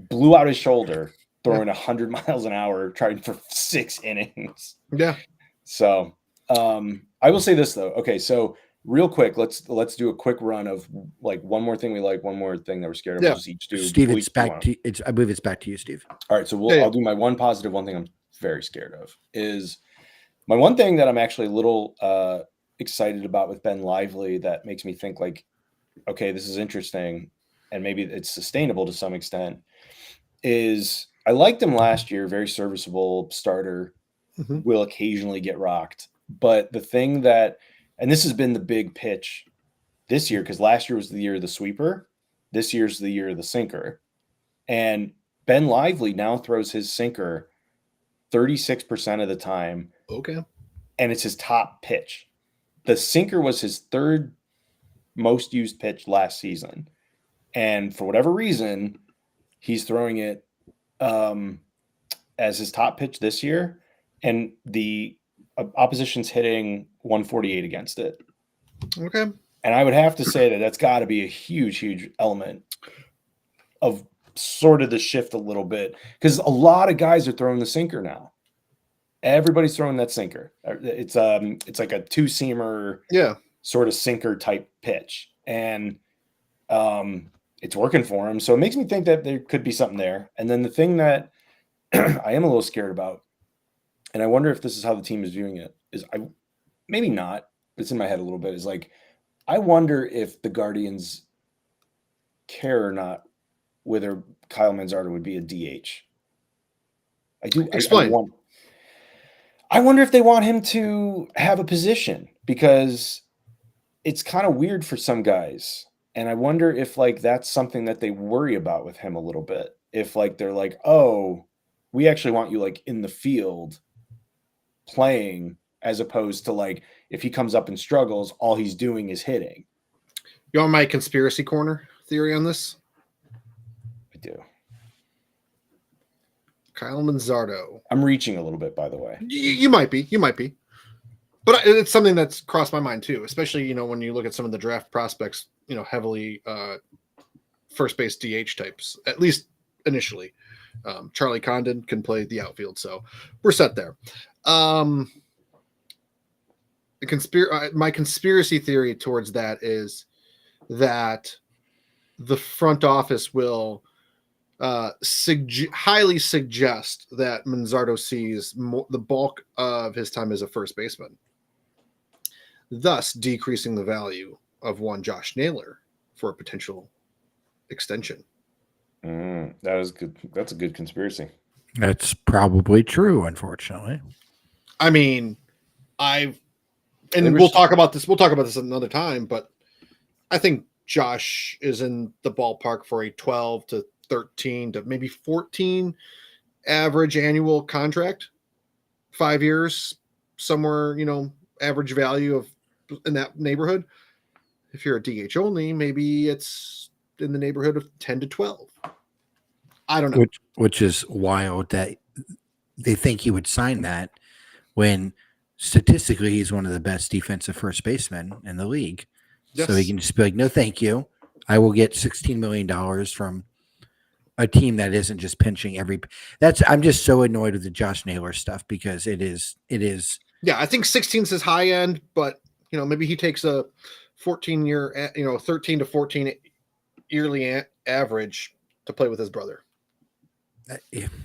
blew out his shoulder throwing 100 miles an hour, trying for 6 innings. Yeah. So I will say this though. Okay, so real quick, let's do a quick run of like one more thing we like, one more thing that we're scared of. Yeah. We'll just each do. Steve, we'll it's each do back one. to I believe it's back to you, Steve. All right, so Yeah. I'll do my one positive. One thing I'm very scared of is my one thing that I'm actually a little excited about with Ben Lively that makes me think like, okay, this is interesting and maybe it's sustainable to some extent, is I liked him last year, very serviceable starter, Mhm. will occasionally get rocked. But the thing that, and this has been the big pitch this year, because last year was the year of the sweeper, this year's the year of the sinker. And Ben Lively now throws his sinker 36% of the time, Okay. and it's his top pitch. The sinker was his third most used pitch last season. And for whatever reason, he's throwing it as his top pitch this year. And the opposition's hitting 148 against it. Okay. And I would have to say that that's got to be a huge, huge element of sort of the shift a little bit, because a lot of guys are throwing the sinker now. Everybody's throwing that sinker. It's like a two-seamer Yeah. sort of sinker type pitch, and it's working for him. So it makes me think that there could be something there. And then the thing that I am a little scared about, and I wonder if this is how the team is viewing it, is maybe not, but it's in my head a little bit, is like, I wonder if the Guardians care or not whether Kyle Manzardo would be a DH. I do. Explain. I wonder if they want him to have a position, because it's kind of weird for some guys. And I wonder if like that's something that they worry about with him a little bit. If like they're like, oh, we actually want you like in the field playing, as opposed to like if he comes up and struggles, all he's doing is hitting. You want my conspiracy corner theory on this? I do. Kyle Manzardo. I'm reaching a little bit, by the way. You might be. You might be. But it's something that's crossed my mind too, especially, when you look at some of the draft prospects, heavily first base DH types, at least initially. Charlie Condon can play the outfield, so we're set there. My conspiracy theory towards that is that the front office will highly suggest that Manzardo sees the bulk of his time as a first baseman, thus decreasing the value of one Josh Naylor for a potential extension. That is good. That's a good conspiracy. That's probably true, unfortunately. I mean, we'll talk about this. We'll talk about this another time, but I think Josh is in the ballpark for a 12 to 13 to maybe 14 average annual contract, 5 years, somewhere, average value of in that neighborhood. If you're a DH only, maybe it's in the neighborhood of 10 to 12. I don't know. Which is wild that they think he would sign that when statistically he's one of the best defensive first basemen in the league. Yes. So he can just be like, no, thank you. I will get $16 million from a team that isn't just pinching I'm just so annoyed with the Josh Naylor stuff, because it is. Yeah, I think 16 is his high end, but maybe he takes a 14-year, 13 to 14 yearly average to play with his brother.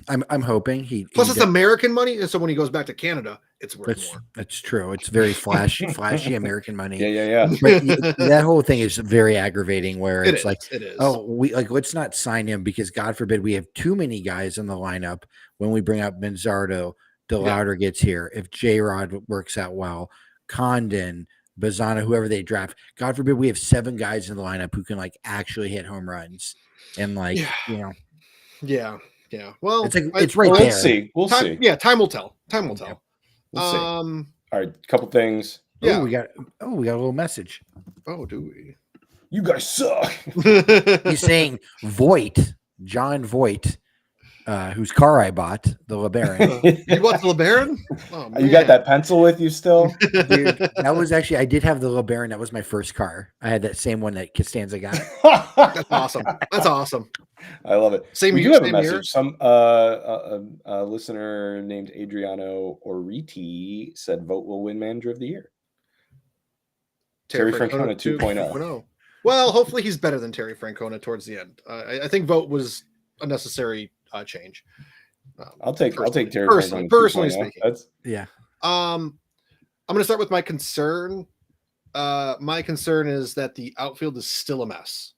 I'm hoping he. Plus, it's American money, and so when he goes back to Canada, it's worth more. That's true. It's very flashy American money. Yeah. But that whole thing is very aggravating. Where It it's like, is. oh, let's not sign him because God forbid we have too many guys in the lineup when we bring up Manzardo. DeLauder gets here. If J-Rod works out well, Condon, Bazana, whoever they draft. God forbid we have 7 guys in the lineup who can like actually hit home runs and like Yeah. Yeah. Well, it's like it's right Well, there. let's see. We'll time, see. Yeah, time will tell. Time will Yeah. tell. We'll see. Um. All right, couple things. Yeah. Oh, we got a little message. Oh, do we? You guys suck. He's saying Voight, John Voight, whose car I bought, the LeBaron. You bought the LeBaron? Oh, You got that pencil with you still? Dude, that was actually I did have the LeBaron. That was my first car. I had that same one that Costanza got. That's awesome. That's awesome. I love it. Same We year, do have a same message. year? Some a listener named Adriano Oriti said vote will win manager of the year. Terry Francona 2.0. Well, hopefully he's better than Terry Francona towards the end. I think vote was a necessary change. I'll take Terry personally Francona 2.0. speaking. That's Yeah. I'm going to start with my concern. My concern is that the outfield is still a mess.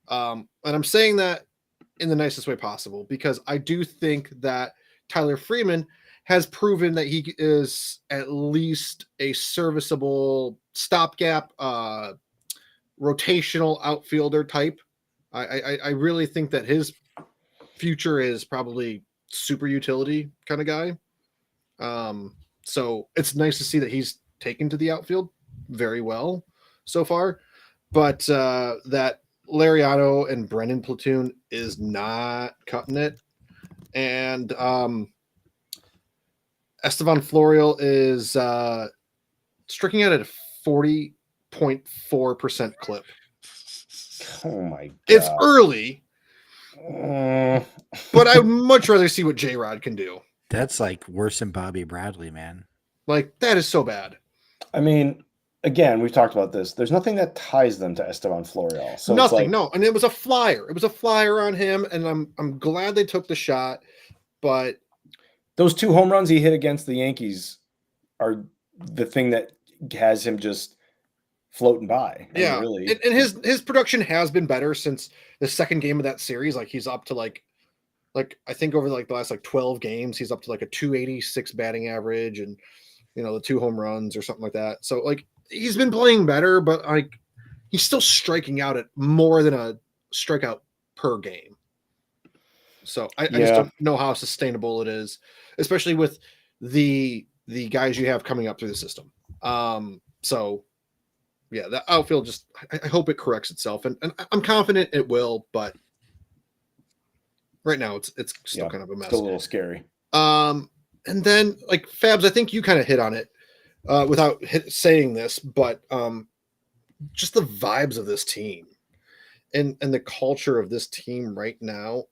And I'm saying that in the nicest way possible because I do think that Tyler Freeman has proven that he is at least a serviceable stopgap, rotational outfielder type. I really think that his future is probably super utility kind of guy. So it's nice to see that he's taken to the outfield very well so far, but that Lariano and Brennan platoon is not cutting it. And Estevan Florial is striking out at a 40.4% clip. oh my god. It's early, Mm, but I would much rather see what J-Rod can do. That's like worse than Bobby Bradley, man. Like, that is so bad. I mean, again, we've talked about this. There's nothing that ties them to Esteban Florial. So Nothing, it's like, no. And it was a flyer. It was a flyer on him, and I'm glad they took the shot, but those 2 home runs he hit against the Yankees are the thing that has him just floating by. I mean, yeah, really. and his production has been better since the second game of that series. Like he's up to like I think over like the last like 12 games, he's up to like a 286 batting average, and the 2 home runs or something like that. So like he's been playing better, but like he's still striking out at more than a strikeout per game. So I just don't know how sustainable it is, especially with the guys you have coming up through the system. So yeah, the outfield just I hope it corrects itself, and I'm confident it will, but right now it's still kind of a mess. Still a little scary. And then like Fabs, I think you kind of hit on it without saying this, but just the vibes of this team and the culture of this team right now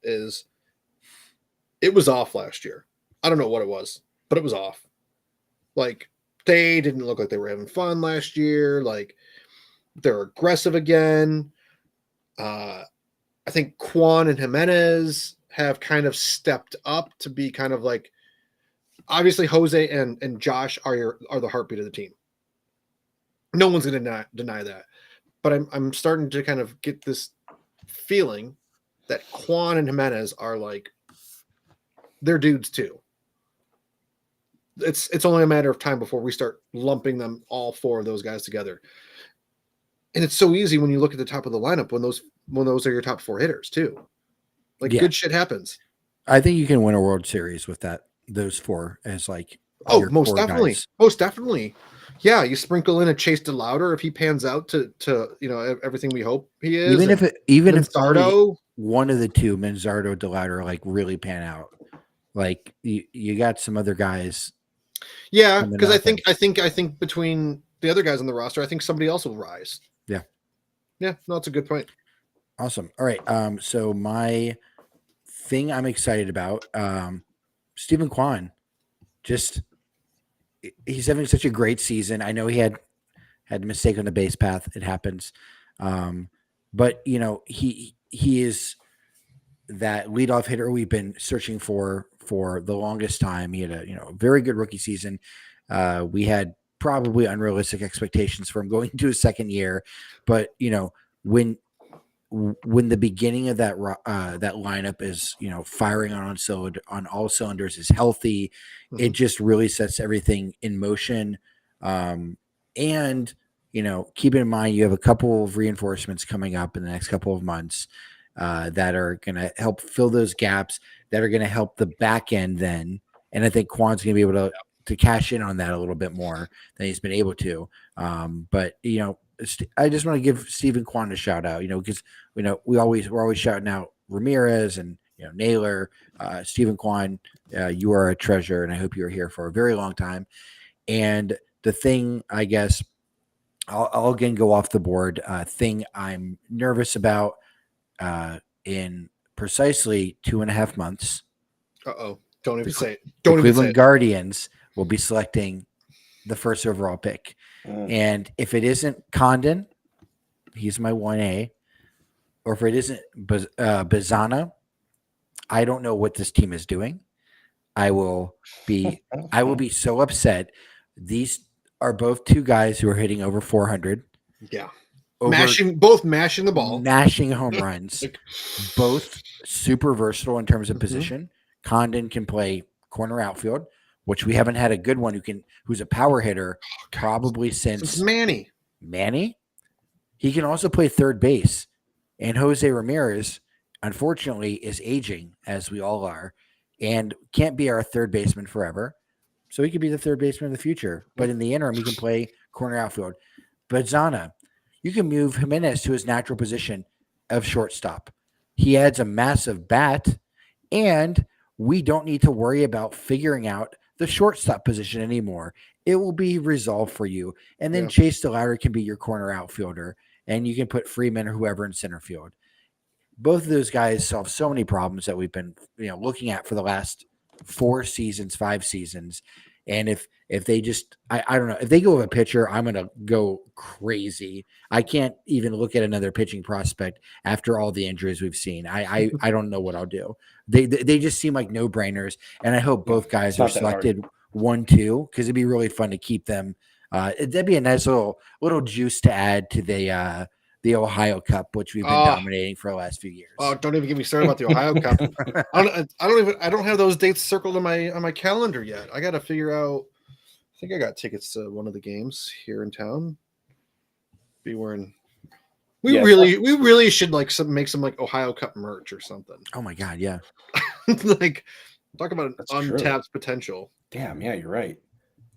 it was off last year. I don't know what it was, but it was off. Like they didn't look like they were having fun last year. Like they're aggressive again. I think Quan and Jimenez have kind of stepped up to be kind of like, obviously Jose and Josh are the heartbeat of the team. No one's going to deny that. But I'm starting to kind of get this feeling that Quan and Jimenez are like, they're dudes too. It's only a matter of time before we start lumping them, all 4 of those guys together. And it's so easy when you look at the top of the lineup when those are your top 4 hitters too. Like good shit happens. I think you can win a World Series with those 4 as like your most definitely guys. Most definitely. Yeah, you sprinkle in a Chase DeLauder if he pans out to everything we hope he is. Even if Manzardo, one of the 2, Manzardo, DeLauder, like really pan out. Like you got some other guys. Yeah, because I think between the other guys on the roster, I think somebody else will rise. Yeah. Yeah, no, it's a good point. Awesome. All right. So my thing I'm excited about, Stephen Kwan, he's having such a great season. I know he had a mistake on the base path. It happens. But he is that leadoff hitter we've been searching for the longest time. He had a very good rookie season. We had probably unrealistic expectations for him going into his second year, but when the beginning of that lineup is firing on all cylinders, is healthy, it just really sets everything in motion. And, keep in mind you have a couple of reinforcements coming up in the next couple of months that are going to help fill those gaps, that are going to help the back end then. And I think Quan's going to be able to cash in on that a little bit more than he's been able to. But I just want to give Stephen Quan a shout out, because we're always shouting out Ramirez and Naylor, Stephen Quan. You are a treasure, and I hope you're here for a very long time. And the thing, I guess, I'll again go off the board. Thing I'm nervous about in precisely 2.5 months. Don't even say it. The Don't even say Cleveland it. Guardians will be selecting the first overall pick. And if it isn't Condon, he's my 1A, or if it isn't Bazana, I don't know what this team is doing. I will be so upset. These are both two guys who are hitting over 400. Yeah. Mashing the ball. Mashing home runs. Both super versatile in terms of position. Condon can play corner outfield, which we haven't had a good one who's a power hitter probably since Manny. He can also play third base. And Jose Ramirez, unfortunately, is aging, as we all are, and can't be our third baseman forever. So he could be the third baseman in the future. But in the interim, he can play corner outfield. Bazana, you can move Jimenez to his natural position of shortstop. He adds a massive bat, and we don't need to worry about figuring out the shortstop position anymore. It will be resolved for you. And then Chase DeLauer can be your corner outfielder, and you can put Freeman or whoever in center field. Both of those guys solve so many problems that we've been looking at for the last 5 seasons. And if they just, I don't know, if they go with a pitcher, I'm going to go crazy. I can't even look at another pitching prospect after all the injuries we've seen. I don't know what I'll do. They just seem like no brainers. And I hope both guys are selected 1-2, because it'd be really fun to keep them. That'd be a nice little juice to add to the Ohio Cup, which we've been dominating for the last few years. Oh, don't even get me started about the Ohio Cup. I don't have those dates circled on my calendar yet. I got to figure out. I think I got tickets to one of the games here in town. We really should make some like Ohio Cup merch or something. Oh my God, yeah. Like, talk about an untapped potential. Damn, yeah, you're right.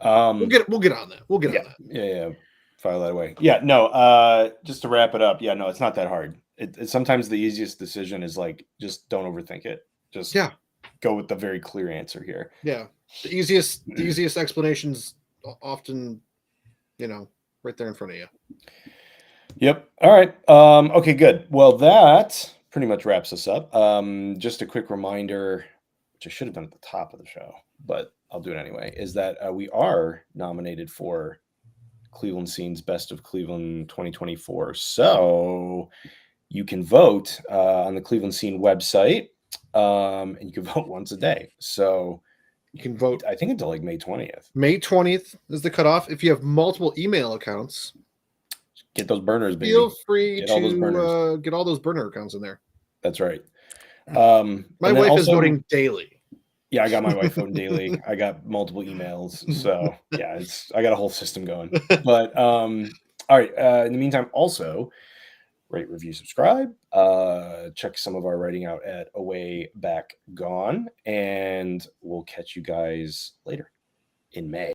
We'll get on that. We'll get on that. Yeah. File that away. Yeah, no, just to wrap it up. Yeah, no, it's not that hard. It's sometimes the easiest decision is like, just don't overthink it. Just go with the very clear answer here. Yeah. The easiest explanations often, right there in front of you. Yep. All right. Okay, good. Well, that pretty much wraps us up. Just a quick reminder, which I should have done at the top of the show, but I'll do it anyway, is that we are nominated for Cleveland Scene's Best of Cleveland 2024. So you can vote on the Cleveland Scene website, and you can vote once a day. So you can vote, I think, until like May 20th. May 20th is the cutoff. If you have multiple email accounts, get those burners, baby. Feel free to get all those burner accounts in there. That's right. My wife is voting daily. Yeah, I got my wife voting daily. I got multiple emails. So yeah, I got a whole system going. But all right. In the meantime, also rate, review, subscribe. Check some of our writing out at Away Back Gone. And we'll catch you guys later in May.